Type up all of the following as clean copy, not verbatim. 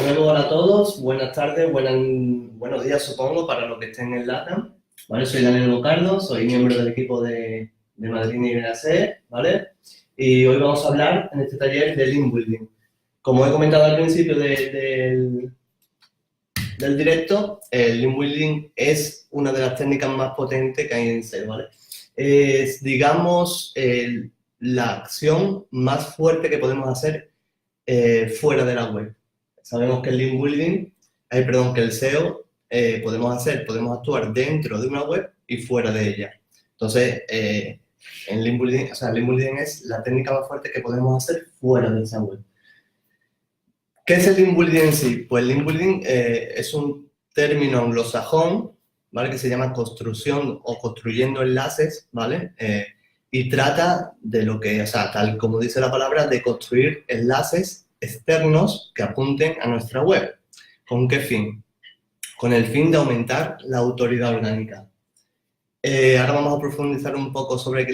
De nuevo, hola a todos, buenas tardes, buenos días supongo para los que estén en LATAM. ¿Vale? Soy Daniel Bocardo, soy miembro del equipo de Madrid y Benasser, ¿vale? Y hoy vamos a hablar en este taller de link building. Como he comentado al principio del directo, el link building es una de las técnicas más potentes que hay en SEO, ¿vale? Es, digamos, la acción más fuerte que podemos hacer fuera de la web. Sabemos que el link building, que el SEO podemos actuar dentro de una web y fuera de ella. Entonces, el link building es la técnica más fuerte que podemos hacer fuera de esa web. ¿Qué es el link building en sí? Pues el link building es un término anglosajón, ¿vale? Que se llama construcción o construyendo enlaces, ¿vale? Y trata de lo que, o sea, tal como dice la palabra, de construir enlaces externos que apunten a nuestra web. ¿Con qué fin? Con el fin de aumentar la autoridad orgánica. Ahora vamos a profundizar un poco sobre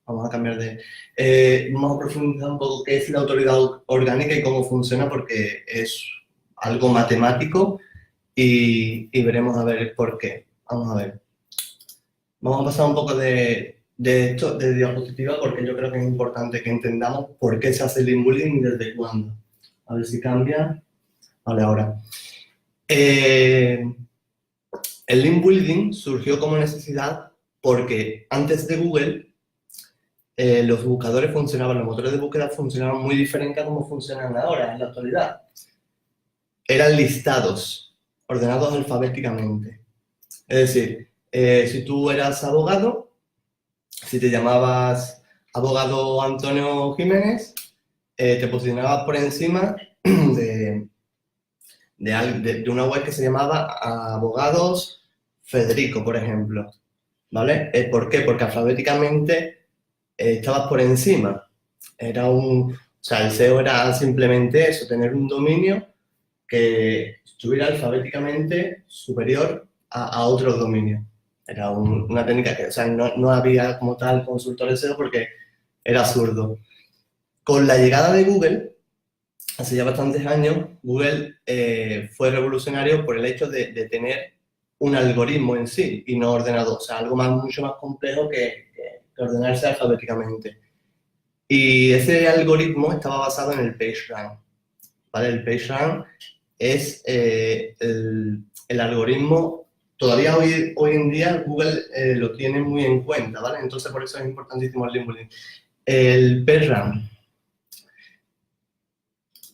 vamos a cambiar de... vamos a profundizar un poco qué es la autoridad orgánica y cómo funciona, porque es algo matemático y veremos a ver por qué. Vamos a ver. Vamos a pasar un poco de diapositiva, porque yo creo que es importante que entendamos por qué se hace el link building y desde cuándo. A ver si cambia. Vale, ahora. El link building surgió como necesidad porque antes de Google los buscadores funcionaban, los motores de búsqueda funcionaban muy diferente a cómo funcionan ahora, en la actualidad. Eran listados, ordenados alfabéticamente. Es decir, si tú eras abogado, si te llamabas abogado Antonio Jiménez, te posicionabas por encima de una web que se llamaba Abogados Federico, por ejemplo. ¿Vale? ¿Por qué? Porque alfabéticamente estabas por encima. O sea, el SEO era simplemente eso, tener un dominio que estuviera alfabéticamente superior a otros dominios. Era una técnica que, o sea, no había como tal consultor SEO porque era absurdo. Con la llegada de Google, hace ya bastantes años, Google fue revolucionario por el hecho de tener un algoritmo en sí y no ordenado, o sea, algo mucho más complejo que ordenarse alfabéticamente. Y ese algoritmo estaba basado en el PageRank, ¿vale? El PageRank es el algoritmo, todavía hoy en día Google lo tiene muy en cuenta, ¿vale? Entonces por eso es importantísimo el link building. El PageRank.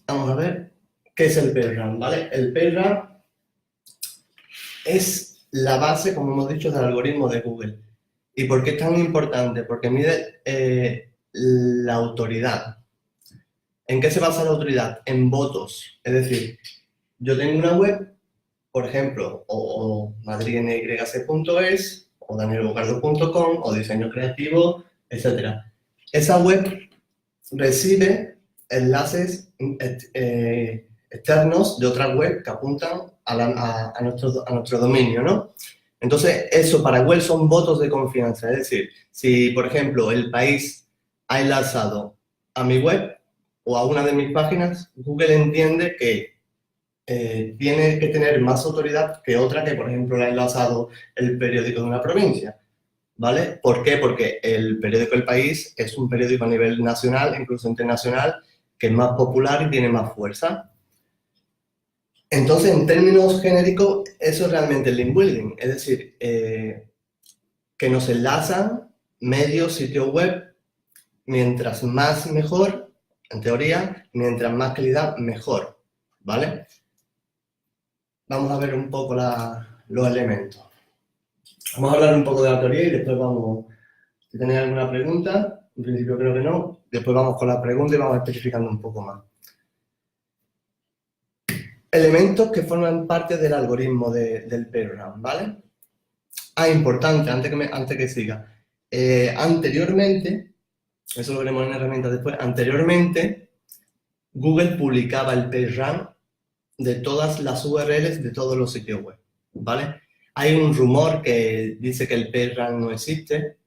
Vamos a ver qué es el PageRank, ¿vale? El PageRank es la base, como hemos dicho, del algoritmo de Google. ¿Y por qué es tan importante? Porque mide la autoridad. ¿En qué se basa la autoridad? En votos. Es decir, yo tengo una web, por ejemplo, o madridnyc.es, o danielbocardo.com, o diseño creativo, etc. Esa web recibe enlaces externos de otras webs que apuntan a nuestro dominio, ¿no? Entonces, eso para Google son votos de confianza. Es decir, si, por ejemplo, El País ha enlazado a mi web o a una de mis páginas, Google entiende que tiene que tener más autoridad que otra que, por ejemplo, la ha enlazado el periódico de una provincia, ¿vale? ¿Por qué? Porque el periódico El País es un periódico a nivel nacional, incluso internacional, que es más popular y tiene más fuerza. Entonces, en términos genéricos, eso es realmente el link building, es decir, que nos enlazan medios, sitios web, mientras más mejor, en teoría, mientras más calidad, mejor, ¿vale? Vamos a ver un poco los elementos. Vamos a hablar un poco de la teoría y después vamos, si tenéis alguna pregunta, en principio creo que no, después vamos con la pregunta y vamos especificando un poco más. Elementos que forman parte del algoritmo del PageRank, ¿vale? Importante, antes que siga. Anteriormente, eso lo veremos en herramientas después, anteriormente Google publicaba el PageRank de todas las URLs de todos los sitios web, ¿vale? Hay un rumor que dice que el PageRank no existe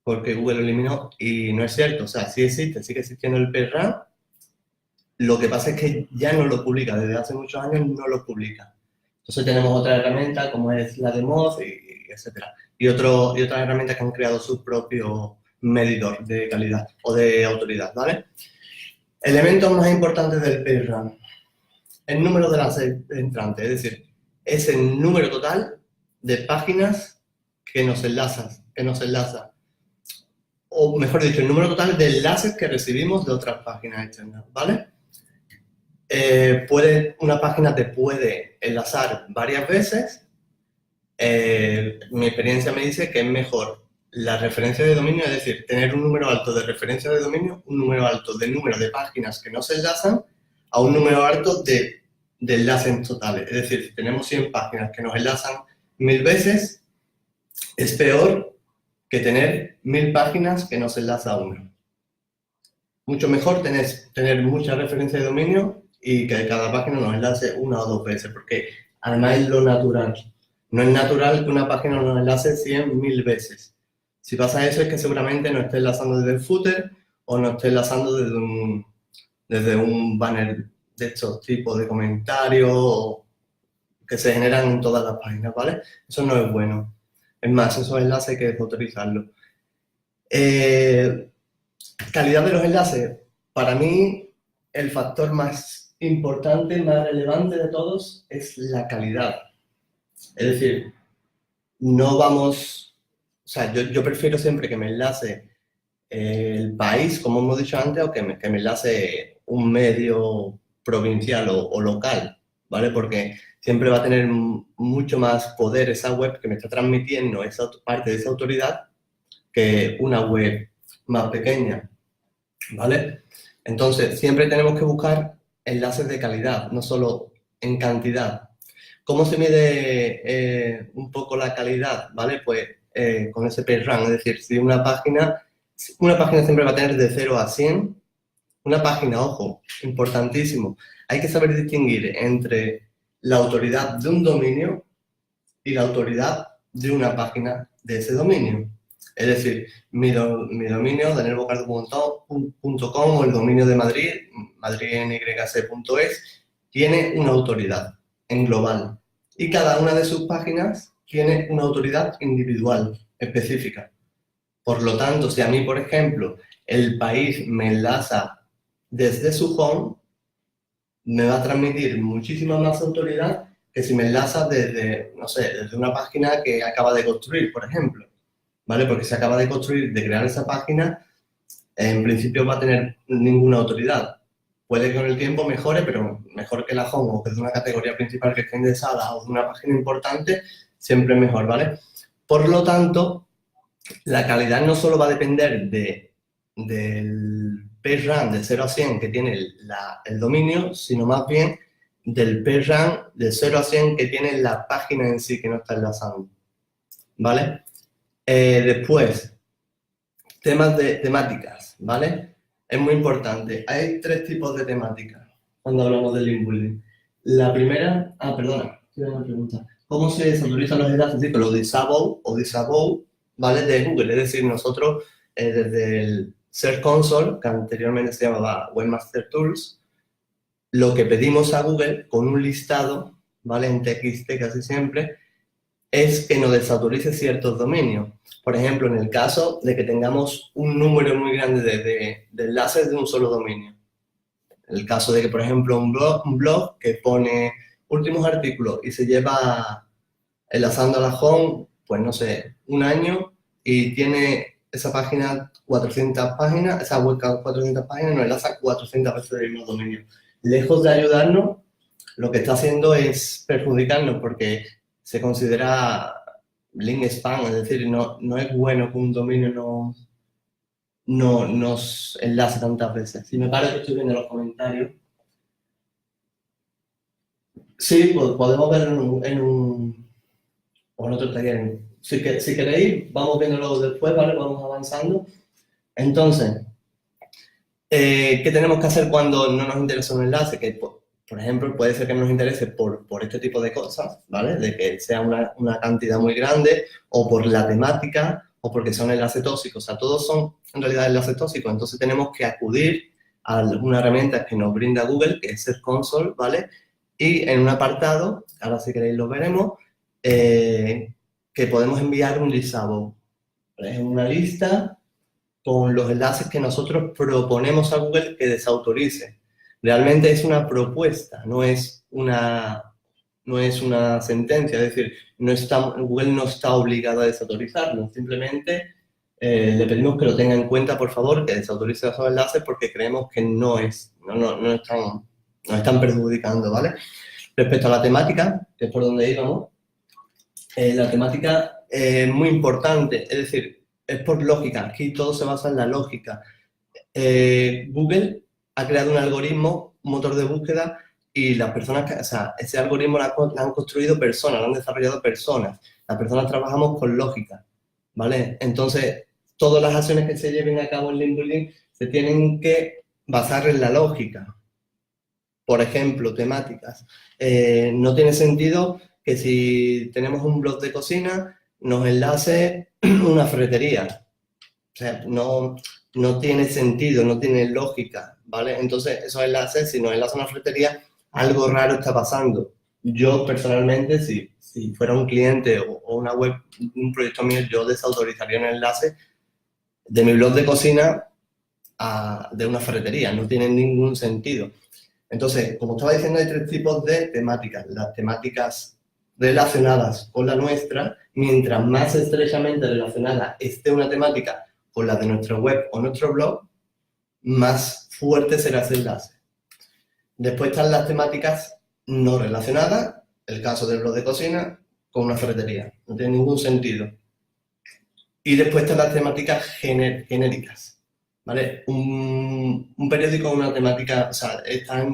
porque Google lo eliminó y no es cierto, o sea, sí existe, sigue existiendo el PageRank. Lo que pasa es que ya no lo publica, desde hace muchos años no lo publica. Entonces tenemos otra herramienta como es la de Moz, y etcétera. Y otras herramientas que han creado su propio medidor de calidad o de autoridad, ¿vale? Elementos más importantes del PageRank. El número de enlaces entrantes, es decir, es el número total de páginas que nos enlaza. O mejor dicho, el número total de enlaces que recibimos de otras páginas externas, ¿vale? Una página te puede enlazar varias veces. Mi experiencia me dice que es mejor la referencia de dominio, es decir, tener un número alto de referencia de dominio, un número alto de número de páginas que no se enlazan, a un número alto de enlaces totales. Es decir, si tenemos 100 páginas que nos enlazan 1000 veces, es peor que tener 1000 páginas que nos enlaza una. Mucho mejor tener mucha referencia de dominio y que cada página nos enlace 1 o 2 veces, porque además es lo natural. No es natural que una página nos enlace 100.000 veces. Si pasa eso es que seguramente nos esté enlazando desde el footer o nos esté enlazando desde un banner de estos tipos de comentarios que se generan en todas las páginas, ¿vale? Eso no es bueno. Es más, esos enlaces hay que desautorizarlos. Calidad de los enlaces. Para mí, el factor más importante, más relevante de todos es la calidad. Es decir, no vamos... O sea, yo prefiero siempre que me enlace el país, como hemos dicho antes, o que me enlace un medio provincial o local, ¿vale? Porque siempre va a tener mucho más poder esa web que me está transmitiendo esa parte de esa autoridad que una web más pequeña, ¿vale? Entonces, siempre tenemos que buscar enlaces de calidad, no solo en cantidad. ¿Cómo se mide un poco la calidad? ¿Vale? Pues con ese PageRank, es decir, si una página siempre va a tener de 0 a 100. Una página, ojo, importantísimo. Hay que saber distinguir entre la autoridad de un dominio y la autoridad de una página de ese dominio. Es decir, mi dominio, danielbocardo.com, o el dominio de Madrid, madridnyc.es, tiene una autoridad en global. Y cada una de sus páginas tiene una autoridad individual, específica. Por lo tanto, si a mí, por ejemplo, el país me enlaza desde su home, me va a transmitir muchísima más autoridad que si me enlaza desde, no sé, desde una página que acaba de construir, por ejemplo, ¿vale? Porque si acaba de construir, de crear esa página, en principio va a tener ninguna autoridad. Puede que con el tiempo mejore, pero mejor que la home o que de una categoría principal que esté indexada o de una página importante, siempre mejor, ¿vale? Por lo tanto, la calidad no solo va a depender del PageRank de 0 a 100 que tiene el dominio, sino más bien del PageRank de 0 a 100 que tiene la página en sí que no está enlazando, ¿vale? Después, temas de temáticas, ¿vale? Es muy importante. Hay 3 tipos de temáticas cuando hablamos del link building. La primera... perdona, tengo una pregunta. ¿Cómo se desautorizan los enlaces? Sí, los disable o disable, ¿vale? De Google. Es decir, nosotros desde el Search Console, que anteriormente se llamaba Webmaster Tools, lo que pedimos a Google con un listado, ¿vale? En TXT casi siempre, es que nos desautorice ciertos dominios. Por ejemplo, en el caso de que tengamos un número muy grande de enlaces de un solo dominio. En el caso de que, por ejemplo, un blog que pone últimos artículos y se lleva enlazando a la home, pues no sé, un año y tiene esa página 400 páginas, esa web 400 páginas nos enlaza 400 veces el mismo dominio. Lejos de ayudarnos, lo que está haciendo es perjudicarnos porque se considera link spam, es decir, no es bueno que un dominio nos enlace tantas veces. Si me parece que estoy viendo los comentarios. Sí, pues podemos ver o en otro taller. Si queréis, vamos viéndolo después, ¿vale? Vamos avanzando. Entonces, ¿qué tenemos que hacer cuando no nos interesa un enlace? Que, por ejemplo, puede ser que nos interese por este tipo de cosas, ¿vale? De que sea una cantidad muy grande, o por la temática, o porque son enlaces tóxicos. O sea, todos son, en realidad, enlaces tóxicos. Entonces, tenemos que acudir a una herramienta que nos brinda Google, que es Search Console, ¿vale? Y en un apartado, ahora si queréis lo veremos, que podemos enviar un listado. Es una lista con los enlaces que nosotros proponemos a Google que desautorice. Realmente es una propuesta, no es una sentencia, es decir, Google no está obligado a desautorizarlo, simplemente le pedimos que lo tenga en cuenta, por favor, que desautorice esos enlaces porque creemos que no están perjudicando, ¿vale? Respecto a la temática, que es por donde íbamos, la temática es muy importante, es decir, es por lógica, aquí todo se basa en la lógica. Google ha creado un algoritmo, un motor de búsqueda, y las personas, ese algoritmo lo han construido personas, lo han desarrollado personas. Las personas trabajamos con lógica, ¿vale? Entonces, todas las acciones que se lleven a cabo en link building se tienen que basar en la lógica. Por ejemplo, temáticas. No tiene sentido que si tenemos un blog de cocina, nos enlace una ferretería. O sea, no tiene sentido, no tiene lógica, ¿vale? Entonces, esos enlaces, si nos enlaza una ferretería, algo raro está pasando. Yo, personalmente, si fuera un cliente o una web, un proyecto mío, yo desautorizaría un enlace de mi blog de cocina de una ferretería. No tiene ningún sentido. Entonces, como estaba diciendo, hay tres tipos de temáticas. Las temáticas relacionadas con la nuestra, mientras más estrechamente relacionada esté una temática con la de nuestra web o nuestro blog, más fuerte será ese enlace. Después están las temáticas no relacionadas, el caso del blog de cocina con una ferretería. No tiene ningún sentido. Y después están las temáticas genéricas, ¿vale? Un periódico es una temática, o sea, está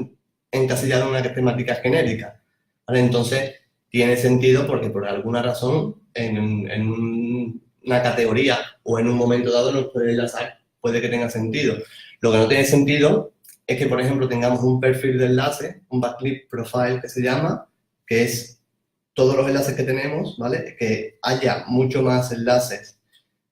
encasillado en una temática genérica, ¿vale? Entonces, tiene sentido porque por alguna razón en una categoría o en un momento dado nos puede enlazar, puede que tenga sentido. Lo que no tiene sentido es que, por ejemplo, tengamos un perfil de enlace, un backlink profile que se llama, que es todos los enlaces que tenemos, ¿vale? Que haya mucho más enlaces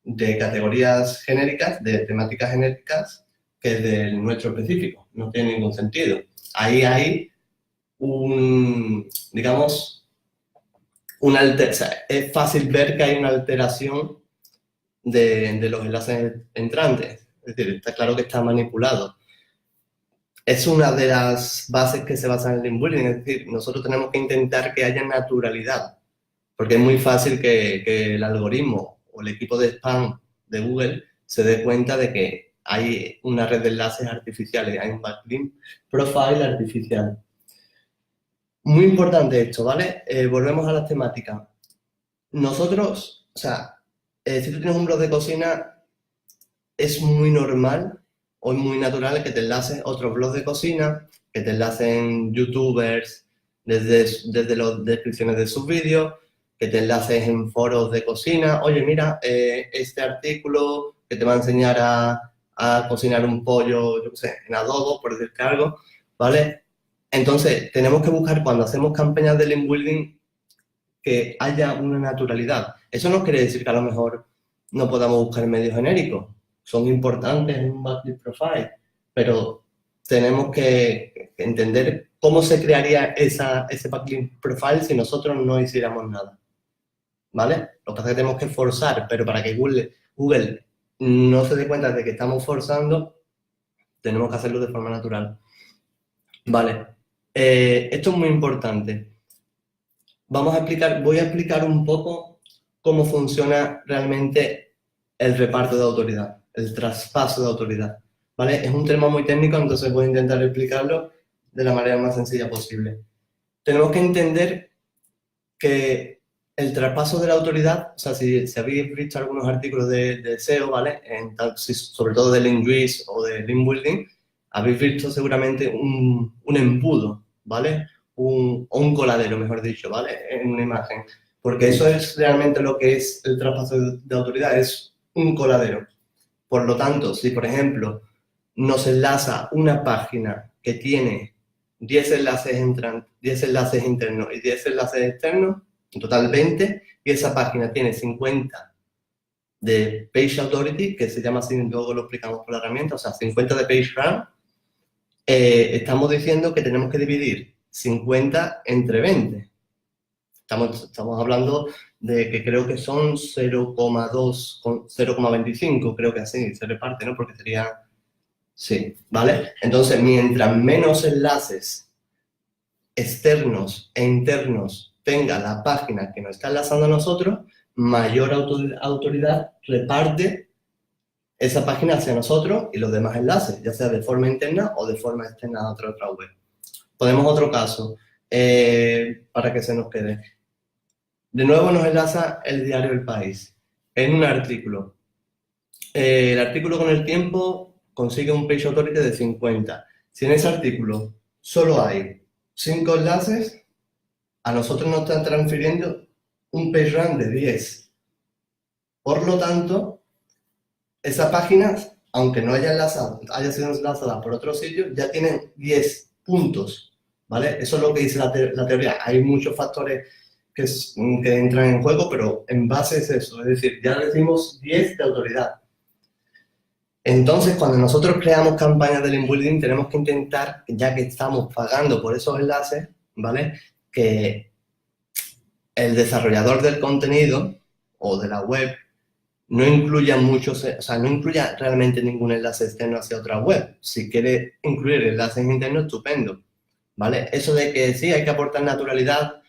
de categorías genéricas, de temáticas genéricas, que del nuestro específico. No tiene ningún sentido. Ahí hay digamos, o sea, es fácil ver que hay una alteración de los enlaces entrantes. Es decir, está claro que está manipulado. Es una de las bases que se basan en el link building, es decir, nosotros tenemos que intentar que haya naturalidad, porque es muy fácil que el algoritmo o el equipo de spam de Google se dé cuenta de que hay una red de enlaces artificiales, hay un backlink profile artificial. Muy importante esto, ¿vale? Volvemos a las temáticas. Nosotros, o sea, si tú tienes un blog de cocina, es muy normal o es muy natural que te enlaces otros blogs de cocina, que te enlacen youtubers desde las descripciones de sus vídeos, que te enlaces en foros de cocina. Oye, mira, este artículo que te va a enseñar a cocinar un pollo, yo qué sé, en adobo, por decirte algo, ¿vale? Entonces, tenemos que buscar, cuando hacemos campañas de link building, que haya una naturalidad. Eso no quiere decir que a lo mejor no podamos buscar medios genéricos. Son importantes en un backlink profile, pero tenemos que entender cómo se crearía ese backlink profile si nosotros no hiciéramos nada, ¿vale? Lo que pasa es que tenemos que forzar, pero para que Google no se dé cuenta de que estamos forzando, tenemos que hacerlo de forma natural. Vale, esto es muy importante. Voy a explicar un poco cómo funciona realmente el reparto de autoridad, el traspaso de autoridad, ¿vale? Es un tema muy técnico, entonces voy a intentar explicarlo de la manera más sencilla posible. Tenemos que entender que el traspaso de la autoridad, o sea, si habéis visto algunos artículos de SEO, ¿vale? Sobre todo de Linkjuice o de Link Building, habéis visto seguramente un embudo, ¿vale? O un coladero, mejor dicho, ¿vale? En una imagen. Porque eso es realmente lo que es el traspaso de autoridad, es un coladero. Por lo tanto, si por ejemplo nos enlaza una página que tiene 10 enlaces entrantes, 10 enlaces internos y 10 enlaces externos, en total 20, y esa página tiene 50 de Page Authority, que se llama así, luego lo explicamos por la herramienta, o sea, 50 de Page Rank, estamos diciendo que tenemos que dividir 50 entre 20. Estamos hablando de que creo que son 0,2, 0,25, creo que así se reparte, ¿no? Porque sería... Sí, ¿vale? Entonces, mientras menos enlaces externos e internos tenga la página que nos está enlazando a nosotros, mayor autoridad reparte esa página hacia nosotros y los demás enlaces, ya sea de forma interna o de forma externa a otra web. Ponemos otro caso para que se nos quede. De nuevo nos enlaza el diario El País en un artículo. El artículo con el tiempo consigue un page authority de 50. Si en ese artículo solo hay 5 enlaces, a nosotros nos están transfiriendo un PageRank de 10. Por lo tanto, esa página, aunque no haya sido enlazada por otro sitio, ya tiene 10 puntos, ¿vale? Eso es lo que dice la teoría. Hay muchos factores que entran en juego, pero en base es eso. Es decir, ya decimos 10 de autoridad. Entonces, cuando nosotros creamos campañas de link building, tenemos que intentar, ya que estamos pagando por esos enlaces, ¿vale? Que el desarrollador del contenido o de la web no incluya no incluya realmente ningún enlace externo hacia otra web. Si quiere incluir enlaces internos, estupendo, ¿vale? Eso de que sí, hay que aportar naturalidad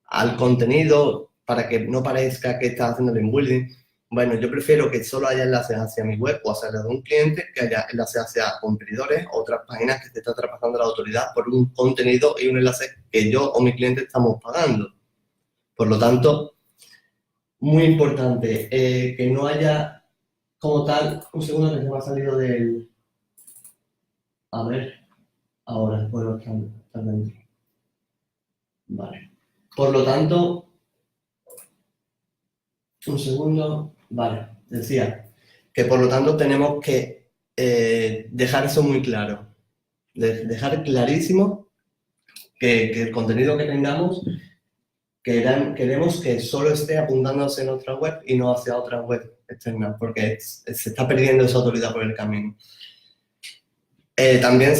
al contenido para que no parezca que estás haciendo link building. Bueno, yo prefiero que solo haya enlaces hacia mi web o hacia la de un cliente, que haya enlaces hacia competidores o otras páginas que te está traspasando la autoridad por un contenido y un enlace que yo o mi cliente estamos pagando. Por lo tanto, muy importante, que no haya como tal... Un segundo que se me ha salido del... A ver, ahora puedo estar dentro. Vale. Por lo tanto, un segundo, vale, decía que por lo tanto tenemos que dejar eso muy claro, dejar clarísimo que el contenido que tengamos queremos que solo esté apuntándose en otra web y no hacia otra web externa, porque se está perdiendo esa autoridad por el camino. También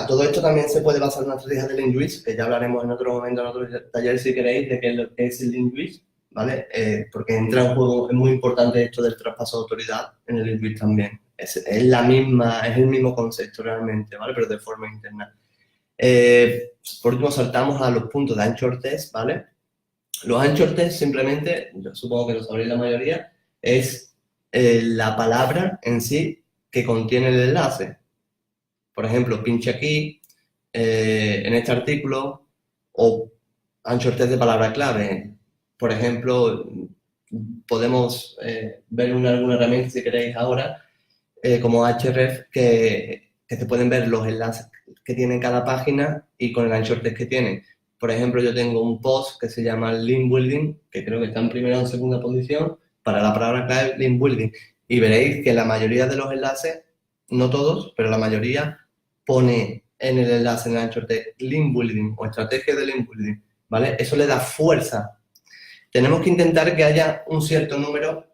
todo esto también se puede basar en una estrategia de Linguist, que ya hablaremos en otro momento, en otro taller, si queréis, de qué es el Linguist, ¿vale? Porque entra en juego, es muy importante esto del traspaso de autoridad en el Linguist también. Es el mismo concepto realmente, ¿vale? Pero de forma interna. Por último, saltamos a los puntos de anchor test, ¿vale? Los anchor test simplemente, yo supongo que lo sabréis la mayoría, es la palabra en sí que contiene el enlace. Por ejemplo, pinche aquí, en este artículo, o anchor test de palabra clave. Por ejemplo, podemos ver alguna herramienta, si queréis ahora, como Href, que te pueden ver los enlaces que tiene cada página y con el anchor test que tiene. Por ejemplo, yo tengo un post que se llama Link Building, que creo que está en primera o en segunda posición, para la palabra clave Link Building. Y veréis que la mayoría de los enlaces, no todos, pero la mayoría, pone en el enlace, en el anchor test, Link Building o estrategia de Link Building, ¿vale? Eso le da fuerza. Tenemos que intentar que haya un cierto número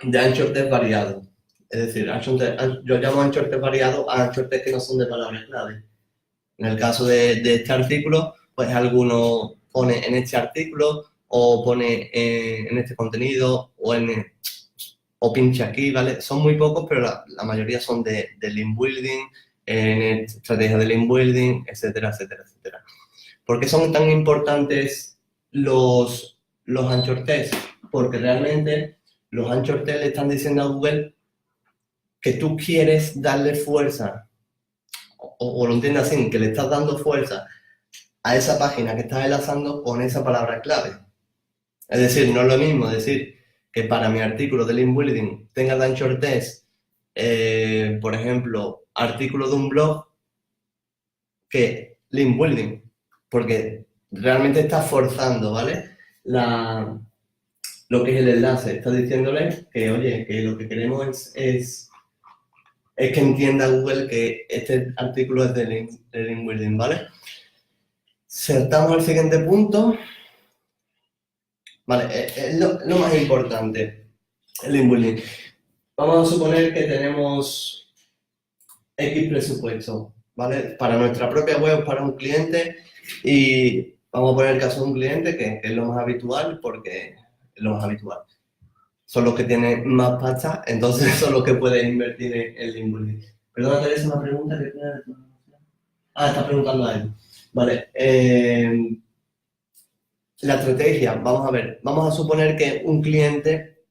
de anchor test variados. Es decir, yo llamo anchor test variado a anchor test que no son de palabras clave. En el caso de este artículo, pues alguno pone en este artículo o pone en este contenido o pincha aquí, ¿vale? Son muy pocos, pero la mayoría son de link building, estrategias de link building, etcétera, etcétera, etcétera. ¿Por qué son tan importantes los anchor tests? Porque realmente los anchor tests le están diciendo a Google que tú quieres darle fuerza, o lo entiendes así, que le estás dando fuerza a esa página que estás enlazando con esa palabra clave. Es decir, no es lo mismo decir que para mi artículo de link building tenga el anchor test, por ejemplo, artículo de un blog, que link building, porque realmente está forzando, ¿vale? Lo que es el enlace. Está diciéndole que, oye, que lo que queremos es que entienda Google que este artículo es de link building, ¿vale? Saltamos al siguiente punto. Vale, es lo más importante, el link building. Vamos a suponer que tenemos X presupuesto. ¿vale? Para nuestra propia web, para un cliente, y vamos a poner el caso de un cliente que es lo más habitual, porque es lo más habitual. Son los que tienen más pasta, entonces son los que pueden invertir en link building. Perdona, Teresa, una pregunta que está preguntando a él. Vale, la estrategia, vamos a ver, vamos a suponer que un cliente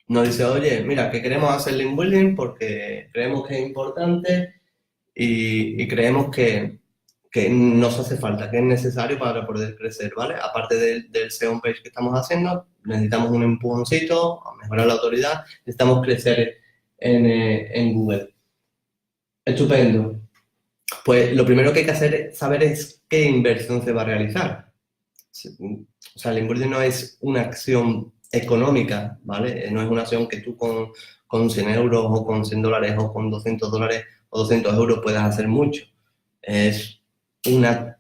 nos dice, oye, mira, que queremos hacer link building porque creemos que es importante y creemos que nos hace falta, que es necesario para poder crecer, ¿vale? Aparte del SEO page que estamos haciendo, necesitamos un empujoncito, a mejorar la autoridad, necesitamos crecer en Google. Estupendo. Pues lo primero que hay que saber es qué inversión se va a realizar. O sea, el invertir no es una acción económica, ¿vale? No es una acción que tú con 100 euros o con 100 dólares o con 200 dólares o 200 euros puedas hacer mucho. Es una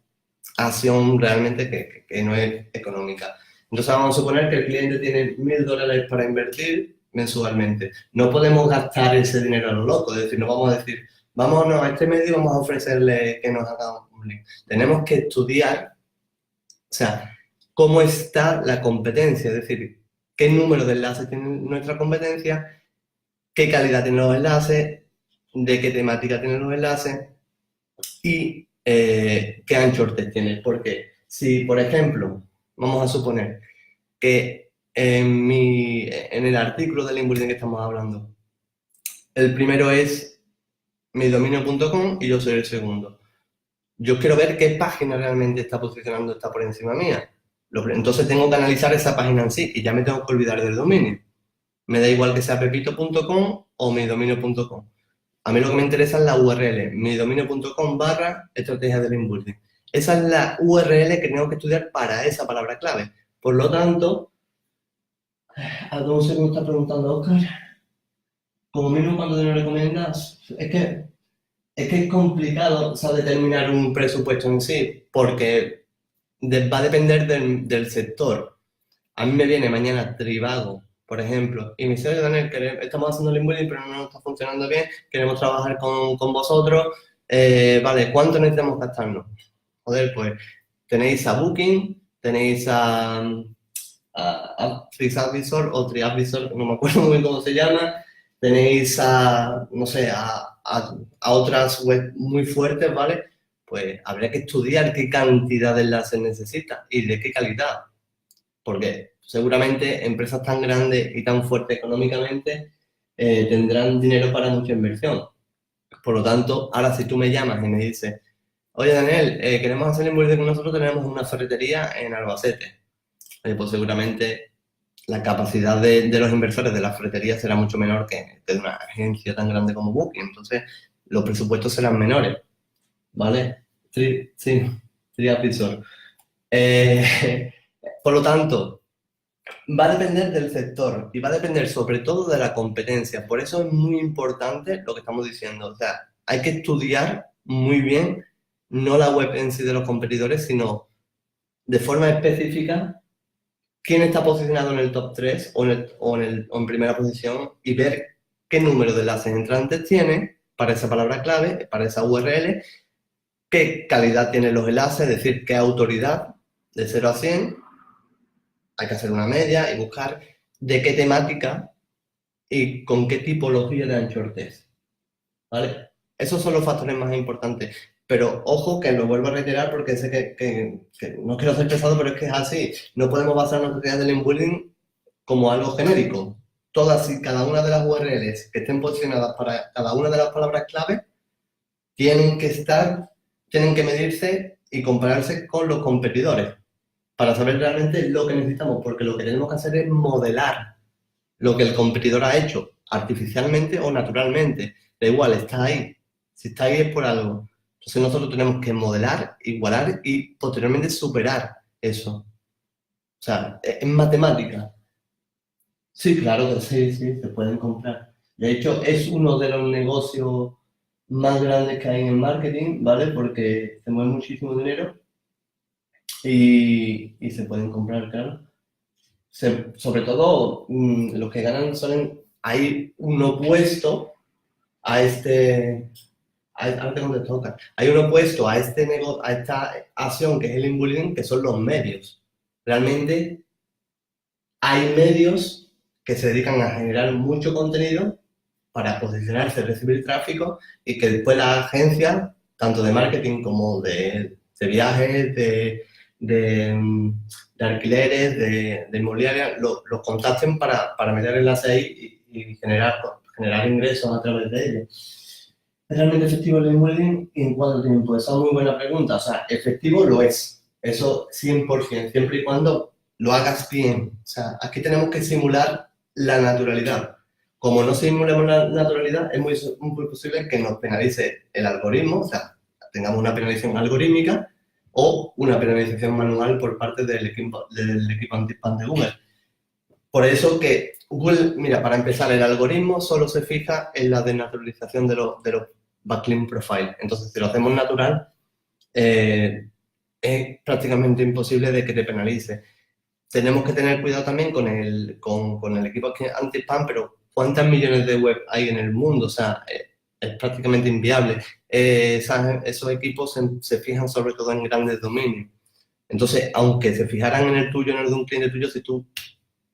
acción realmente que no es económica. Entonces vamos a suponer que el cliente tiene 1.000 dólares para invertir mensualmente. No podemos gastar ese dinero a lo loco, es decir, no vamos a decir, vámonos a este medio y vamos a ofrecerle que nos haga un link. Tenemos que estudiar, o sea, cómo está la competencia, es decir, qué número de enlaces tiene nuestra competencia, qué calidad tienen los enlaces, de qué temática tienen los enlaces y qué anchortes tiene. Porque si, por ejemplo, vamos a suponer que en el artículo del inbuilding que estamos hablando, el primero es midominio.com y yo soy el segundo. Yo quiero ver qué página realmente está posicionando, está por encima mía. Entonces tengo que analizar esa página en sí y ya me tengo que olvidar del dominio. Me da igual que sea pepito.com o midominio.com. A mí lo que me interesa es la URL, midominio.com/estrategia de link building. Esa es la URL que tengo que estudiar para esa palabra clave. Por lo tanto, a un segundo está preguntando Oscar, como mínimo cuánto dinero recomiendas. Es que es complicado, o sea, determinar un presupuesto en sí, porque va a depender del sector. A mí me viene mañana Trivago, por ejemplo, y me dice, oye, Daniel, estamos haciendo link building, pero no nos está funcionando bien, queremos trabajar con vosotros, vale, ¿cuánto necesitamos gastarnos? Joder, pues tenéis a Booking, tenéis a TripAdvisor o TripAdvisor, no me acuerdo muy bien cómo se llama, tenéis no sé, a otras webs muy fuertes, ¿vale? Pues habría que estudiar qué cantidad de enlaces necesita y de qué calidad, porque seguramente empresas tan grandes y tan fuertes económicamente tendrán dinero para mucha inversión. Por lo tanto, ahora si tú me llamas y me dices, oye Daniel, queremos hacer inversión con nosotros, tenemos una ferretería en Albacete. Pues seguramente la capacidad de los inversores de la ferretería será mucho menor que de una agencia tan grande como Booking. Entonces, los presupuestos serán menores, ¿vale? Sí, TripAdvisor. Por lo tanto, va a depender del sector y va a depender sobre todo de la competencia. Por eso es muy importante lo que estamos diciendo. O sea, hay que estudiar muy bien no la web en sí de los competidores, sino de forma específica quién está posicionado en el top 3 o en primera posición y ver qué número de enlaces entrantes tiene para esa palabra clave, para esa URL, qué calidad tienen los enlaces, es decir, qué autoridad de 0 a 100. Hay que hacer una media y buscar de qué temática y con qué tipología de anchortez, ¿vale? Esos son los factores más importantes. Pero ojo que lo vuelvo a reiterar porque sé que no quiero ser pesado, pero es que es así. No podemos basar nuestra teoría del link building como algo genérico. Todas y cada una de las URLs que estén posicionadas para cada una de las palabras clave tienen que medirse y compararse con los competidores para saber realmente lo que necesitamos, porque lo que tenemos que hacer es modelar lo que el competidor ha hecho, artificialmente o naturalmente. Da igual, está ahí. Si está ahí es por algo. Entonces nosotros tenemos que modelar, igualar y posteriormente superar eso. O sea, es matemática. Sí, claro que sí, sí, se pueden comprar. De hecho, es uno de los negocios más grandes que hay en marketing, ¿vale? Porque se mueve muchísimo dinero y se pueden comprar, claro. Sobre todo, los que ganan hay un opuesto a ahora te contesto, Oscar. Hay un opuesto a, a esta acción que es el inbullying, que son los medios. Realmente hay medios que se dedican a generar mucho contenido para posicionarse, recibir tráfico y que después las agencias, tanto de marketing como de viajes, de alquileres, de inmobiliaria, los contacten para meter enlaces ahí y generar ingresos a través de ellos. ¿Es realmente efectivo el inbullying y en cuánto tiempo? Esa es muy buena pregunta. O sea, efectivo lo es. Eso 100%, siempre y cuando lo hagas bien. O sea, aquí tenemos que simular la naturalidad. Como no simulemos la naturalidad, es muy posible que nos penalice el algoritmo, o sea, tengamos una penalización algorítmica o una penalización manual por parte del equipo anti-spam de Google. Por eso que Google, mira, para empezar, el algoritmo solo se fija en la desnaturalización de los backlink profile. Entonces, si lo hacemos natural, es prácticamente imposible de que te penalice. Tenemos que tener cuidado también con el equipo anti-spam, pero ¿cuántas millones de web hay en el mundo? O sea, es prácticamente inviable. Esos equipos se fijan sobre todo en grandes dominios. Entonces, aunque se fijaran en el tuyo, en el de un cliente tuyo, si tú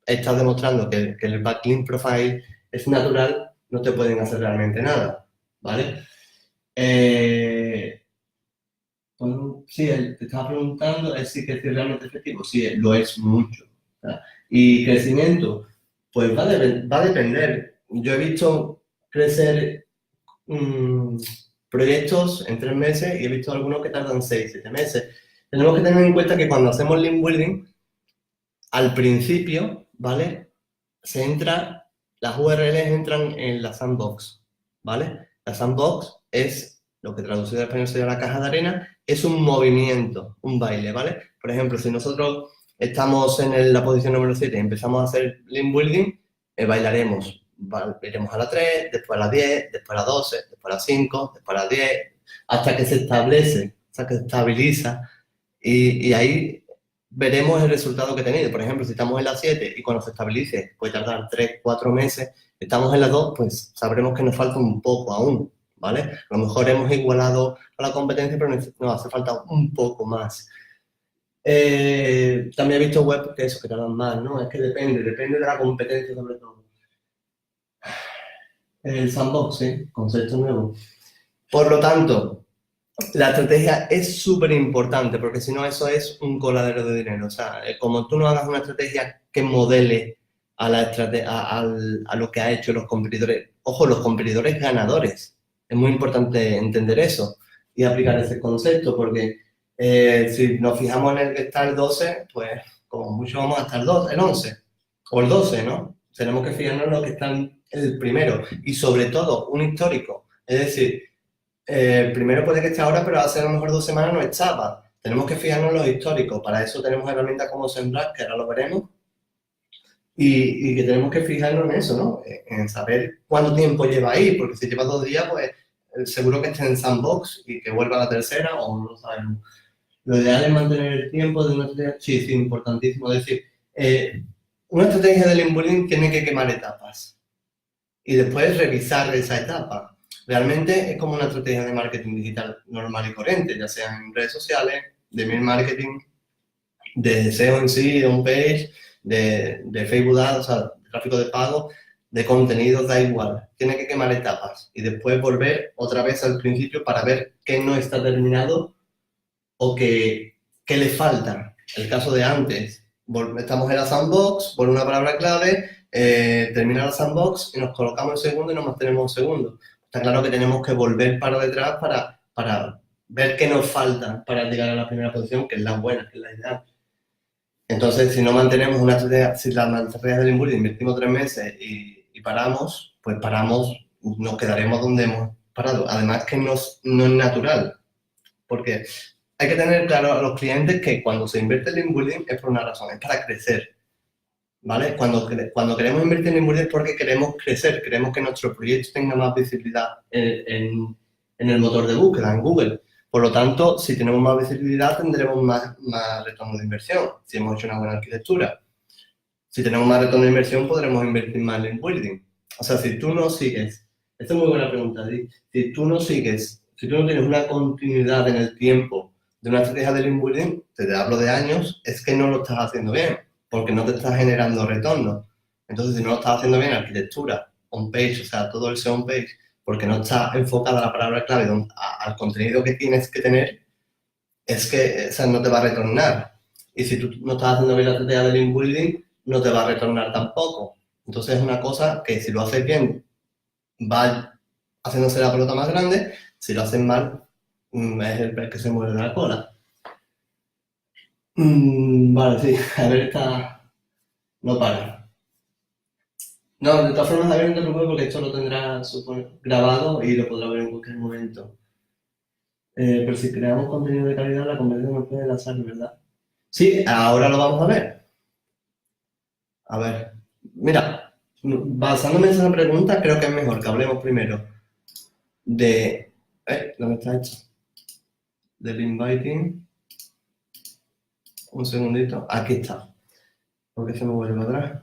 estás demostrando que el backlink profile es natural, no te pueden hacer realmente nada, ¿vale? Sí, te estaba preguntando, ¿es si que es realmente efectivo? Sí, lo es mucho. ¿Verdad? Y crecimiento, pues va a depender. Yo he visto crecer proyectos en 3 meses y he visto algunos que tardan 6, 7 meses. Tenemos que tener en cuenta que cuando hacemos link building, al principio, ¿vale? Las URLs entran en la sandbox, ¿vale? La sandbox es, lo que traducido al español sería la caja de arena, es un movimiento, un baile, ¿vale? Por ejemplo, si nosotros estamos en la posición número 7 y empezamos a hacer link building, bailaremos. Iremos a la 3, después a la 10, después a la 12, después a la 5, después a la 10, hasta que se establece, hasta que se estabiliza. Y ahí veremos el resultado que he tenido. Por ejemplo, si estamos en la 7 y cuando se estabilice puede tardar 3, 4 meses, estamos en la 2, pues sabremos que nos falta un poco aún, ¿vale? A lo mejor hemos igualado a la competencia, pero nos hace falta un poco más. También he visto web que eso, que tardan más, ¿no? Es que depende de la competencia sobre todo. El sandbox, sí, concepto nuevo. Por lo tanto, la estrategia es súper importante porque si no eso es un coladero de dinero. O sea, como tú no hagas una estrategia que modele a lo que ha hecho los competidores. Ojo, los competidores ganadores. Es muy importante entender eso y aplicar ese concepto porque si nos fijamos en el que está el 12, pues como mucho vamos a estar el 11 o el 12, ¿no? Tenemos que fijarnos en lo que está el primero y sobre todo un histórico. Es decir, primero puede que esté ahora, pero hace a lo mejor 2 semanas no estaba. Tenemos que fijarnos en los históricos. Para eso tenemos herramientas como SEMrush, que ahora lo veremos, y que tenemos que fijarnos en eso, ¿no? En saber cuánto tiempo lleva ahí, porque si lleva 2 días, pues seguro que esté en sandbox y que vuelva a la tercera o no lo sabemos. Lo ideal es mantener el tiempo de una estrategia. Sí, sí, importantísimo. Es decir, una estrategia de link building tiene que quemar etapas y después revisar esa etapa. Realmente es como una estrategia de marketing digital normal y corriente, ya sea en redes sociales, de mail marketing, de SEO en sí, de homepage, de Facebook Ads, o sea, de tráfico de pago, de contenidos, da igual. Tiene que quemar etapas y después volver otra vez al principio para ver qué no está terminado o qué le falta. El caso de antes, estamos en la sandbox, por una palabra clave, termina la sandbox y nos colocamos en segundo y nos mantenemos en segundo. Está claro que tenemos que volver para detrás para ver qué nos falta para llegar a la primera posición, que es la buena, que es la ideal. Entonces, si no mantenemos una estrategia, si la estrategia del inbuilding invertimos 3 meses y paramos, pues paramos, nos quedaremos donde hemos parado. Además que no es natural, porque hay que tener claro a los clientes que cuando se invierte en link building es por una razón, es para crecer, ¿vale? Cuando queremos invertir en link building es porque queremos crecer, queremos que nuestro proyecto tenga más visibilidad en el motor de búsqueda, en Google. Por lo tanto, si tenemos más visibilidad, tendremos más retorno de inversión, si hemos hecho una buena arquitectura. Si tenemos más retorno de inversión, podremos invertir más en link building. O sea, si tú no sigues, esta es muy buena pregunta, si tú no sigues Si tú no tienes una continuidad en el tiempo de una estrategia de link building, te hablo de años, es que no lo estás haciendo bien, porque no te estás generando retorno. Entonces, si no lo estás haciendo bien, arquitectura, on-page, o sea, todo el SEO on-page, porque no está enfocada la palabra clave al contenido que tienes que tener, es que, o sea, no te va a retornar. Y si tú no estás haciendo bien la estrategia de link building, no te va a retornar tampoco. Entonces, es una cosa que si lo haces bien, va haciéndose la pelota más grande. Si lo haces mal, es el pez que se muerde la cola. Vale, sí, a ver, no para. No, de todas formas, a ver, no te preocupes porque esto lo tendrá grabado y lo podrá ver en cualquier momento. Pero si creamos contenido de calidad, la conversación nos puede lanzar, ¿verdad? Sí, ahora lo vamos a ver. A ver, mira, basándome en esa pregunta, creo que es mejor que hablemos primero de... ¿Dónde está esto? Del inviting. Un segundito. Aquí está. ¿Por qué se me vuelve atrás?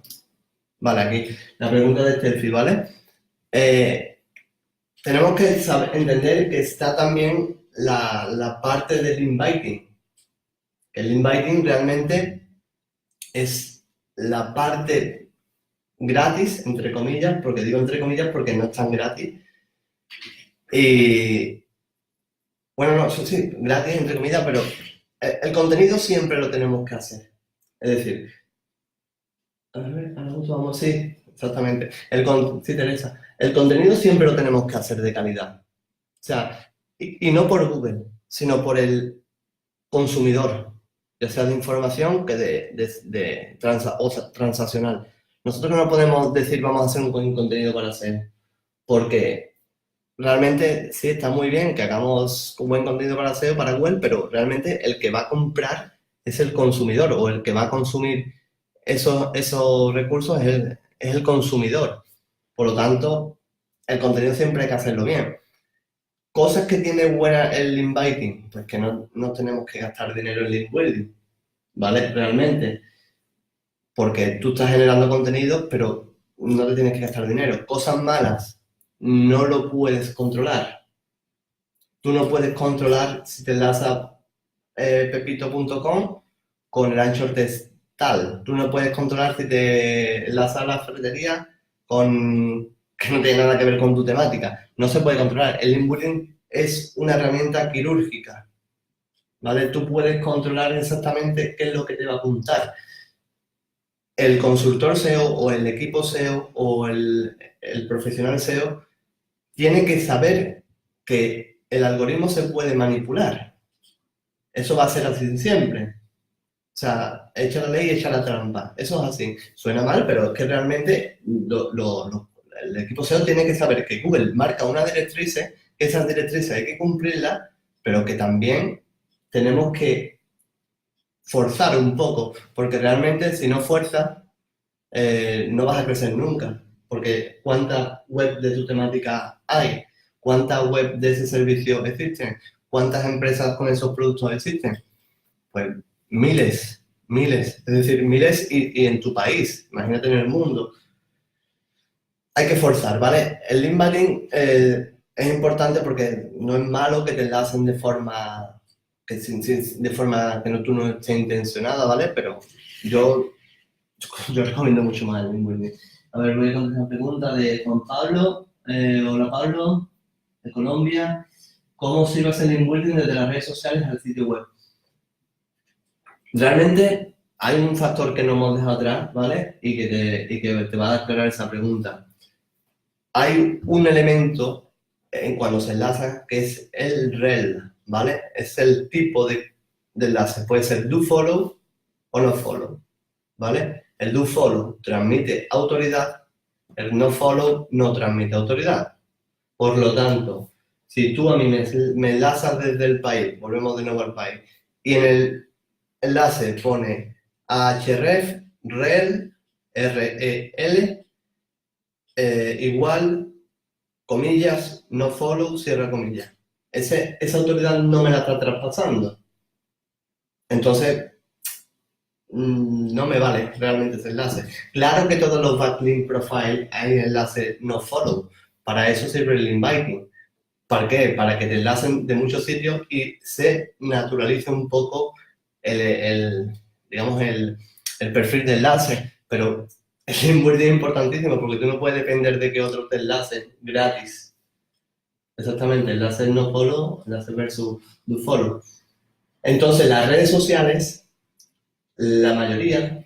Vale, aquí. La pregunta de Steffi, ¿vale? Tenemos que entender que está también la parte del inviting. El inviting realmente es la parte gratis, entre comillas, porque digo entre comillas porque no es tan gratis. Y bueno, no, sí, gratis, entre comillas, pero el contenido siempre lo tenemos que hacer. Es decir, a ver, vamos, sí, exactamente. Sí, Teresa, el contenido siempre lo tenemos que hacer de calidad. O sea, y no por Google, sino por el consumidor, ya sea de información que transaccional. Nosotros no podemos decir vamos a hacer un buen contenido para hacer, porque realmente sí está muy bien que hagamos un buen contenido para SEO, para Google, pero realmente el que va a comprar es el consumidor o el que va a consumir esos recursos es el consumidor. Por lo tanto, el contenido siempre hay que hacerlo bien. Cosas que tiene buena el link building, pues que no tenemos que gastar dinero en link building, ¿vale? Realmente, porque tú estás generando contenido, pero no te tienes que gastar dinero. Cosas malas, no lo puedes controlar. Tú no puedes controlar si te enlaza pepito.com con el anchor test tal. Tú no puedes controlar si te enlaza a la ferretería con que no tiene nada que ver con tu temática. No se puede controlar. El link building es una herramienta quirúrgica, ¿vale? Tú puedes controlar exactamente qué es lo que te va a apuntar. El consultor SEO o el equipo SEO o el profesional SEO tiene que saber que el algoritmo se puede manipular. Eso va a ser así siempre. O sea, echa la ley, echa la trampa. Eso es así. Suena mal, pero es que realmente el equipo SEO tiene que saber que Google marca una directriz, que esas directrices hay que cumplirlas, pero que también tenemos que forzar un poco, porque realmente si no fuerzas, no vas a crecer nunca. Porque ¿cuántas web de tu temática hay? ¿Cuántas web de ese servicio existen? ¿Cuántas empresas con esos productos existen? Pues miles, miles, es decir, miles y en tu país, imagínate en el mundo. Hay que forzar, ¿vale? El link building es importante porque no es malo que te enlacen de forma que, tú no estés intencionada, ¿vale? Pero yo recomiendo mucho más el link building. A ver, voy a contestar una pregunta de Juan Pablo. Hola Pablo, de Colombia. ¿Cómo sirve el link building desde las redes sociales al sitio web? Realmente hay un factor que no hemos dejado atrás, ¿vale? Y que te va a aclarar esa pregunta. Hay un elemento en cuando se enlaza que es el rel, ¿vale? Es el tipo de enlace. Puede ser do follow o no follow, ¿vale? El do follow transmite autoridad, el no follow no transmite autoridad. Por lo tanto, si tú a mí me enlazas desde el país, volvemos de nuevo al país, y en el enlace pone href, rel, rel, igual, comillas, no follow, cierra comillas. Esa autoridad no me la está traspasando. Entonces, no me vale realmente ese enlace. Claro que todos los backlink profile hay enlace no follow. Para eso sirve el inviting. ¿Para qué? Para que te enlacen de muchos sitios y se naturalice un poco digamos, el perfil de enlace. Pero es importantísimo porque tú no puedes depender de que otros te enlacen gratis. Exactamente, enlace no follow, enlace versus do follow. Entonces, las redes sociales, la mayoría,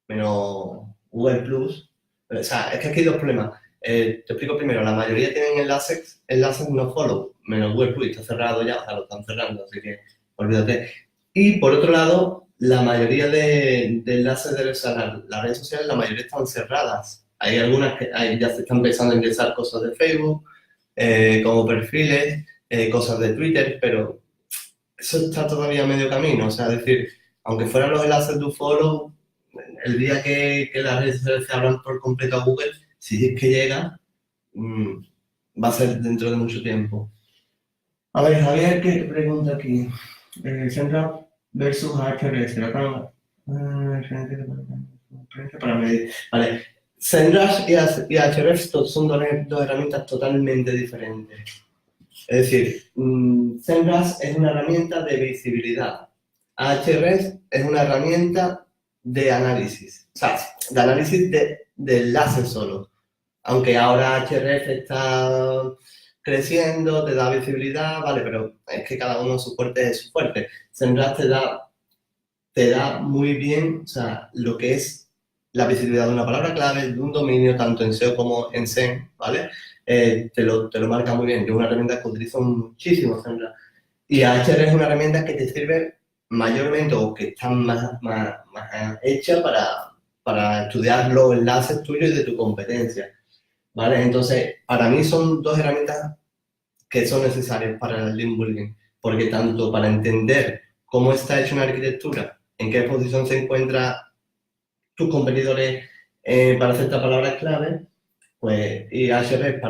menos Google Plus, o sea, es que aquí hay dos problemas. Te explico primero, la mayoría tienen enlaces no follow, menos Google Plus, está cerrado ya, o sea, lo están cerrando, así que olvídate. Y por otro lado, la mayoría de enlaces de las redes sociales, la mayoría están cerradas. Hay algunas que ya se están empezando a ingresar cosas de Facebook, como perfiles, cosas de Twitter, pero eso está todavía a medio camino. O sea, es decir, aunque fueran los enlaces do follow, el día que las redes sociales se abran por completo a Google, si es que llega, va a ser dentro de mucho tiempo. A ver, Javier, ¿qué pregunta aquí? Sendra versus HRS, la cámara. Para medir. Vale. SEMrush y Ahrefs son dos herramientas totalmente diferentes. Es decir, SEMrush es una herramienta de visibilidad. Ahrefs es una herramienta de análisis. O sea, de análisis de enlaces solo. Aunque ahora Ahrefs está creciendo, te da visibilidad, vale, pero es que cada uno su fuerte es su fuerte. SEMrush te da muy bien, o sea, lo que es la visibilidad de una palabra clave, de un dominio, tanto en SEO como en SEM, ¿vale? Te lo marca muy bien. Yo es una herramienta que utilizo muchísimo, SEMrush. Y Ahrefs es una herramienta que te sirve mayormente o que está más hecha para estudiar los enlaces tuyos y de tu competencia, ¿vale? Entonces, para mí son dos herramientas que son necesarias para el link building, porque tanto para entender cómo está hecha una arquitectura, en qué posición se encuentran tus competidores para ciertas palabras clave, pues, y Ahrefs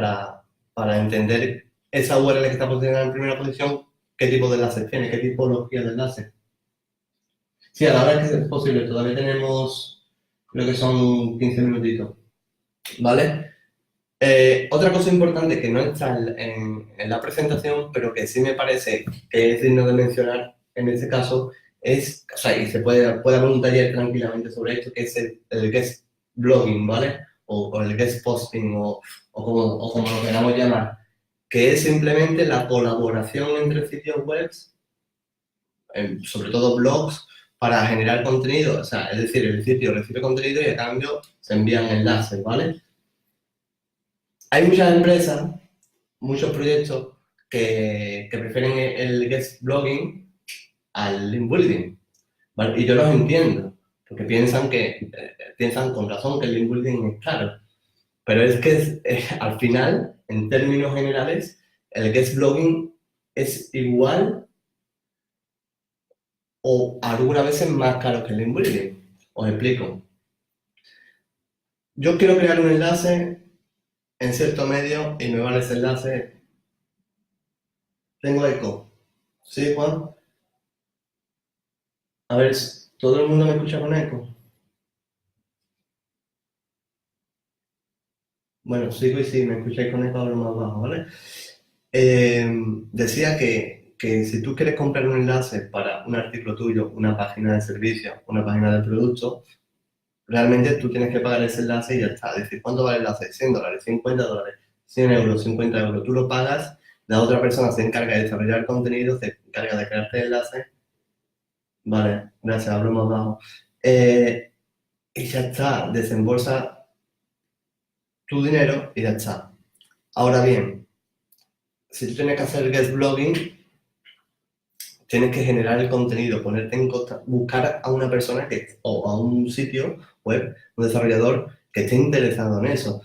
para entender esa URL que está posicionada en primera posición, qué tipo de enlaces tiene, qué tipología de enlaces. Sí, a la hora que es posible, todavía tenemos, creo que son 15 minutitos, ¿vale? Otra cosa importante que no está en la presentación, pero que sí me parece que es digno de mencionar en este caso, es, o sea, y se puede haber un taller tranquilamente sobre esto, que es el guest blogging, ¿vale? O el guest posting, o como lo queramos llamar, que es simplemente la colaboración entre sitios web, sobre todo blogs, para generar contenido. O sea, es decir, el sitio recibe contenido y a cambio se envían enlaces, ¿vale? Hay muchas empresas, muchos proyectos que prefieren el guest blogging al link building, ¿vale? Y yo los entiendo, porque piensan con razón que el link building es caro. Pero es que al final, en términos generales, el guest blogging es igual o algunas veces más caro que el link building. Os explico. Yo quiero crear un enlace en cierto medio y me vale ese enlace. Tengo eco. ¿Sí, Juan? A ver, ¿todo el mundo me escucha con eco? Bueno, sigo y si me escucháis con eco hablo más bajo, ¿vale? Decía que si tú quieres comprar un enlace para un artículo tuyo, una página de servicio, una página de producto, realmente tú tienes que pagar ese enlace y ya está. Es decir, ¿cuánto vale el enlace? $100, $50, 100 euros, 50 euros. Tú lo pagas, la otra persona se encarga de desarrollar el contenido, se encarga de crearte el enlace. Vale, gracias, hablo más bajo. Y ya está, desembolsa tu dinero y ya está. Ahora bien, si tú tienes que hacer guest blogging, tienes que generar el contenido, ponerte en contacto, buscar a una persona o a un sitio web, un desarrollador que esté interesado en eso.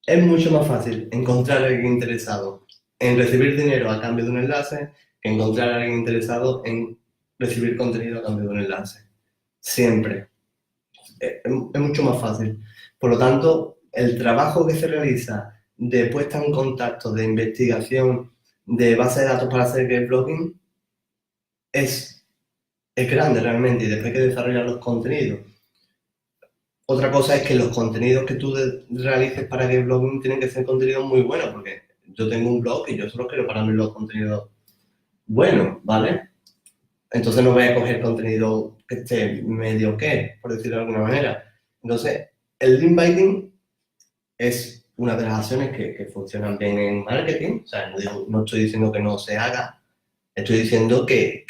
Es mucho más fácil encontrar a alguien interesado en recibir dinero a cambio de un enlace que encontrar a alguien interesado en recibir contenido a cambio de un enlace. Siempre. Es mucho más fácil. Por lo tanto, el trabajo que se realiza de puesta en contacto, de investigación, de base de datos para hacer guest blogging, es grande realmente y después hay que desarrollar los contenidos. Otra cosa es que los contenidos que tú realices para guest blogging tienen que ser contenidos muy buenos, porque yo tengo un blog y yo solo quiero para mí los contenidos buenos, ¿vale? Entonces no voy a coger contenido que esté medio que, por decirlo de alguna manera. Entonces, el link building es una de las acciones que funcionan bien en marketing. O sea, no estoy diciendo que no se haga, estoy diciendo que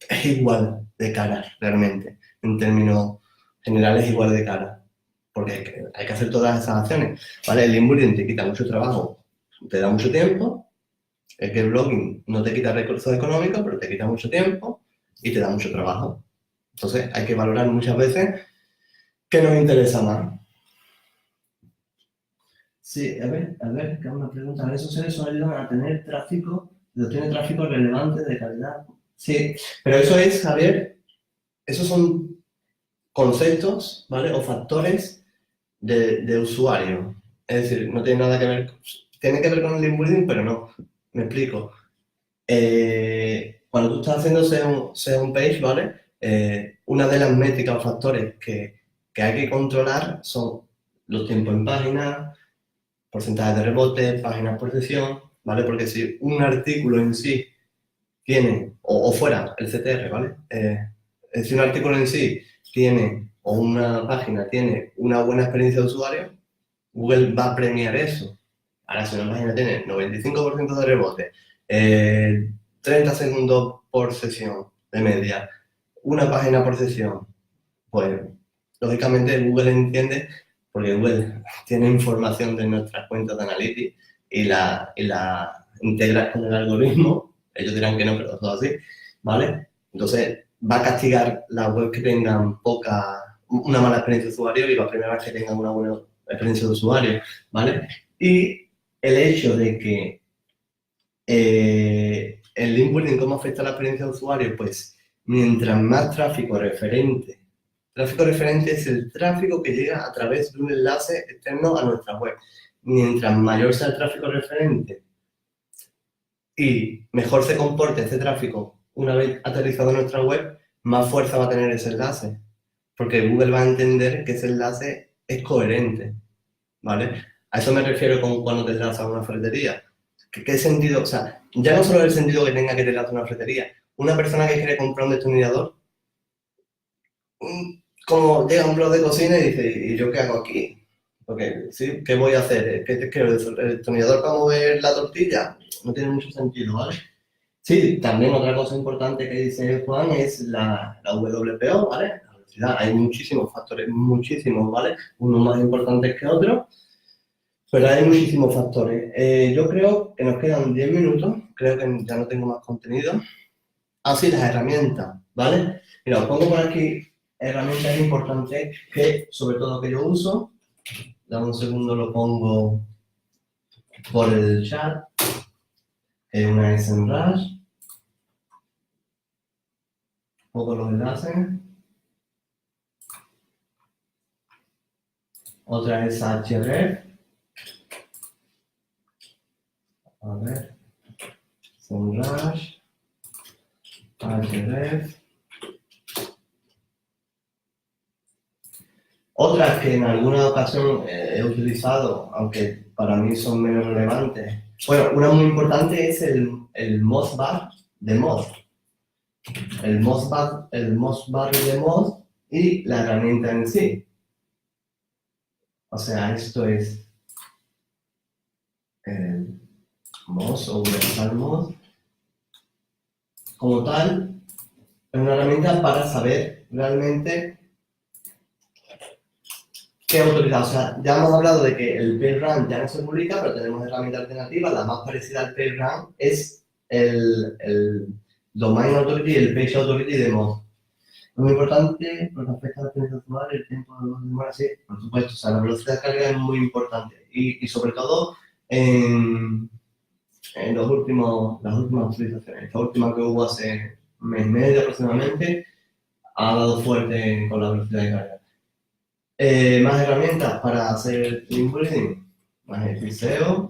es igual de cara realmente, en términos generales igual de cara, porque hay que hacer todas esas acciones, ¿vale? El link building te quita mucho trabajo, te da mucho tiempo, es que el blogging no te quita recursos económicos, pero te quita mucho tiempo y te da mucho trabajo. Entonces hay que valorar muchas veces qué nos interesa más. Sí, a ver, que una pregunta. ¿Redes sociales son ayudan a tener tráfico, tiene tráfico relevante de calidad? Sí, pero eso es, Javier, esos son conceptos, ¿vale? O factores de usuario. Es decir, no tiene nada que ver, tiene que ver con el link building, pero no. Me explico. Cuando tú estás haciendo SEO page, ¿vale? Una de las métricas o factores que hay que controlar son los tiempos en página, porcentaje de rebote, páginas por sesión, ¿vale? Porque si un artículo en sí tiene, o fuera el CTR, ¿vale? Si un artículo en sí tiene, o una página tiene una buena experiencia de usuario, Google va a premiar eso. Ahora, si una página tiene 95% de rebote, 30 segundos por sesión de media, una página por sesión, pues lógicamente Google entiende, porque Google tiene información de nuestras cuentas de Analytics y la integra con el algoritmo. Ellos dirán que no, pero todo así, ¿vale? Entonces va a castigar las webs que tengan una mala experiencia de usuario y va a premiar las que tengan una buena experiencia de usuario, ¿vale? Y el hecho de que el link building, ¿cómo afecta a la experiencia de usuario? Pues mientras más tráfico referente es el tráfico que llega a través de un enlace externo a nuestra web. Mientras mayor sea el tráfico referente y mejor se comporte este tráfico una vez aterrizado en nuestra web, más fuerza va a tener ese enlace. Porque Google va a entender que ese enlace es coherente, ¿vale? A eso me refiero con cuando te enlazas a una ferretería. ¿Qué sentido? O sea, ya no solo el sentido que tenga que te enlace a una ferretería. Una persona que quiere comprar un destornillador, como llega a un blog de cocina y dice, ¿y yo qué hago aquí? Porque, ¿sí? ¿Qué voy a hacer? ¿Qué quiero? ¿El destornillador para mover la tortilla? No tiene mucho sentido, ¿vale? Sí, también otra cosa importante que dice Juan es la WPO, ¿vale? La velocidad. Hay muchísimos factores, muchísimos, ¿vale? Unos más importantes que otros, pero hay muchísimos factores. Yo creo que nos quedan 10 minutos, creo que ya no tengo más contenido. Así las herramientas, ¿vale? Mira, os pongo por aquí herramientas importantes que, sobre todo, que yo uso. Dame un segundo, lo pongo por el chat. Una es SEMrush. Pongo los enlaces. Otra es Ahrefs. A ver. SEMrush. Ahrefs. Otras que en alguna ocasión he utilizado, aunque para mí son menos relevantes. Bueno, una muy importante es el Mossbar de Moz. El Mossbar de Moz y la herramienta en sí. O sea, esto es el Moz o Universal Moz. Como tal, es una herramienta para saber realmente qué autoridad. O sea, ya hemos hablado de que el PageRank ya no se publica, pero tenemos herramienta alternativa. La más parecida al PageRank es el Domain Authority y el Page Authority de Moz. Es muy importante porque afecta a la experiencia usuaria, el tiempo de demora, sí, por supuesto. O sea, la velocidad de carga es muy importante. Y sobre todo en las últimas utilizaciones. La última que hubo hace un mes y medio aproximadamente ha dado fuerte con la velocidad de carga. Más herramientas para hacer link building, más el SEO,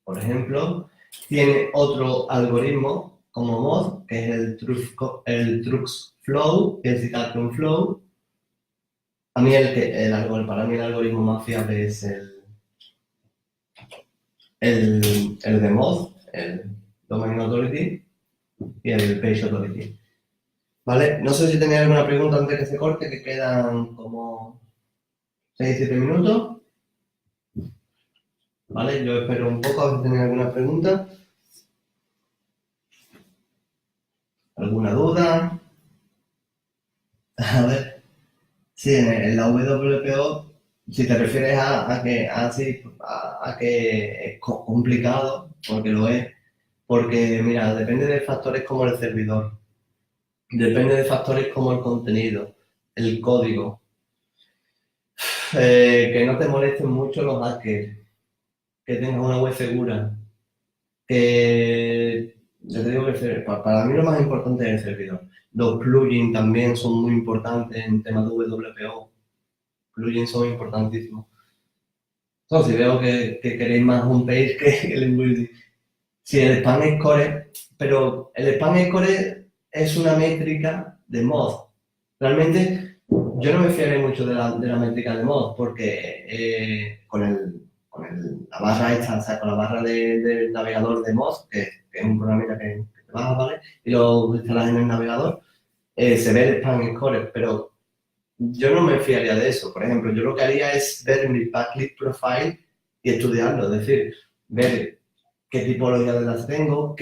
por ejemplo, tiene otro algoritmo como Moz, que es el TruxFlow, que es el Decathlon Flow. A mí para mí el algoritmo más fiable es el de Moz, el Domain Authority y el Page Authority. ¿Vale? No sé si tenéis alguna pregunta antes que se corte, que quedan como 6-7 minutos. ¿Vale? Yo espero un poco a ver si tenéis alguna pregunta. ¿Alguna duda? A ver. Sí, en la WPO, si te refieres a que es complicado, porque lo es, porque mira, depende de factores como el servidor, depende de factores como el contenido, el código, que no te molesten mucho los hackers, que tengas una web segura, que yo te digo que para mí lo más importante es el servidor. Los plugins también son muy importantes en temas de WPO. Plugins son importantísimos. Entonces, si veo que queréis más homepage que el inbuilding. Sí, el spam score, pero el spam score es una métrica de mod. Realmente, yo no me fiaré mucho de la métrica de mod, porque la barra esta, o sea, con la barra del navegador de mod, que es un programita que te bajas, ¿vale? Y lo instalas en el navegador, se ve el spam score, pero yo no me fiaría de eso. Por ejemplo, yo lo que haría es ver mi backlink profile y estudiarlo, es decir, ver qué tipología de enlace tengo,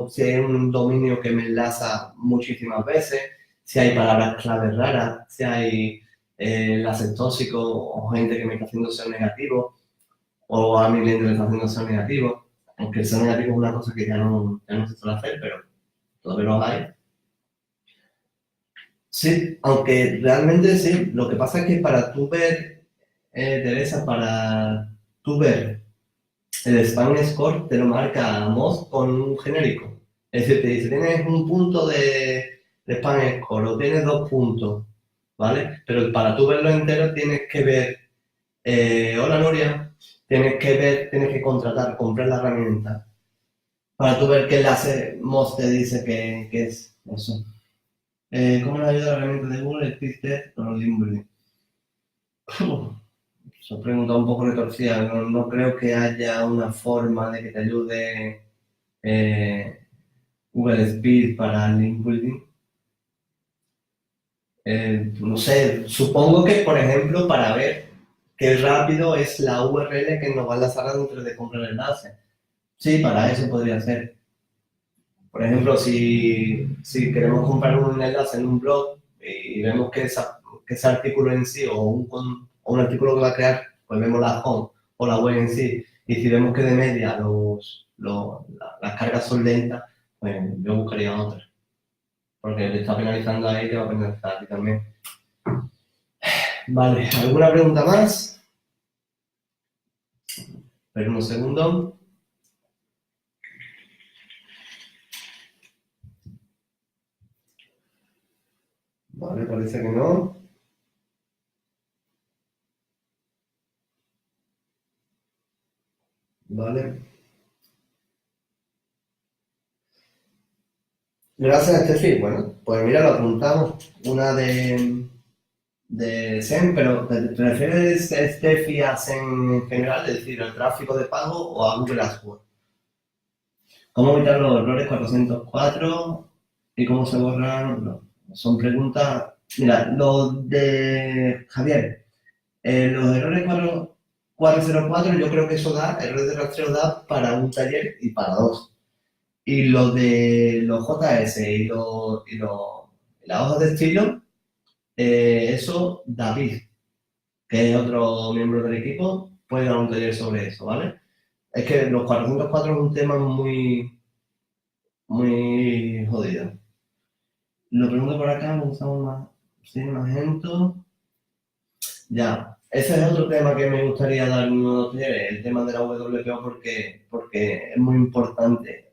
si hay un dominio que me enlaza muchísimas veces, si hay palabras claves raras, si hay enlaces tóxicos o gente que me está haciendo SEO negativo, o a mi cliente le está haciendo SEO negativo, aunque el SEO negativo es una cosa que ya no se suele hacer, pero todavía lo hay. Sí, aunque realmente sí, lo que pasa es que para tú ver, Teresa, para tú ver el spam score te lo marca Moz con un genérico. Es decir, te dice, tienes un punto de spam score o tienes 2 puntos, ¿vale? Pero para tú verlo entero tienes que ver, hola Nuria, tienes que comprar la herramienta para tú ver qué enlace Moz te dice que es eso. ¿Cómo le ayuda la herramienta de Google, el Pixel o los Limburg? Se ha preguntado un poco retorcida. No creo que haya una forma de que te ayude Google Speed para el link building. No sé, supongo que, por ejemplo, para ver qué rápido es la URL que nos va a enlazar dentro de comprar el enlace. Sí, para eso podría ser. Por ejemplo, si queremos comprar un enlace en un blog y vemos que ese artículo en sí o un artículo que va a crear, pues vemos la home o la web en sí, y si vemos que de media las cargas son lentas, pues yo buscaría otra. Porque le está penalizando a él, te va a penalizar a ti también. Vale, ¿alguna pregunta más? Espera un segundo. Vale, parece que no. Vale. Gracias, Estefi. Bueno, pues mira, lo apuntamos. Una de SEM, pero ¿te refieres, Estefi, a SEM en general, es decir, al tráfico de pago o a Google AdWords? ¿Cómo evitar los errores 404 y cómo se borran? No, son preguntas. Mira, los de Javier, los errores 404, yo creo que eso da, errores de rastreo da para un taller y para dos. Y lo de los JS las hojas de estilo, eso David, que es otro miembro del equipo, puede dar un taller sobre eso, ¿vale? Es que los 404 es un tema muy jodido. Lo pregunto por acá, me gustamos más, sí, Magento. Ya, ese es otro tema que me gustaría dar unos talleres, el tema de la WPO, porque es muy importante.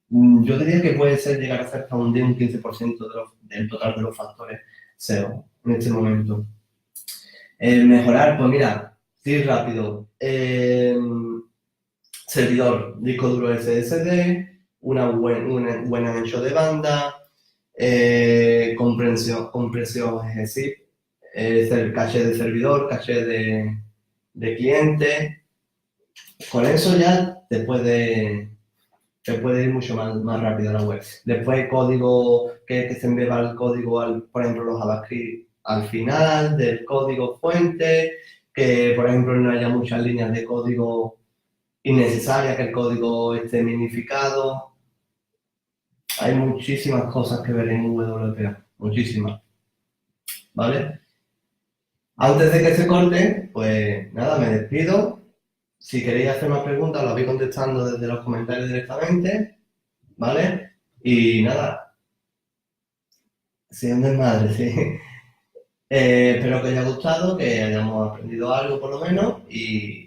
Yo diría que puede ser llegar a ser hasta un 10, un 15% del total de los factores SEO en este momento. Mejorar, pues mira, sí, rápido. Servidor, disco duro SSD, un buen ancho de banda, compresión GZIP, caché de servidor, caché de cliente. Con eso ya te puede ir mucho más rápido a la web. Después código, que se embeba el código, por ejemplo, los JavaScript al final del código fuente, que por ejemplo no haya muchas líneas de código innecesarias, que el código esté minificado. Hay muchísimas cosas que ver en WPA, muchísimas, ¿vale? Antes de que se corte, pues nada, me despido. Si queréis hacer más preguntas, las voy contestando desde los comentarios directamente, ¿vale? Y nada, siendo desmadre, sí. Espero que os haya gustado, que hayamos aprendido algo por lo menos y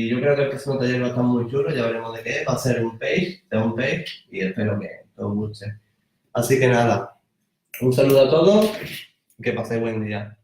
yo creo que el próximo taller va a estar muy chulo, ya veremos de qué es, va a ser un page y espero que os guste. Así que nada, un saludo a todos, que paséis buen día.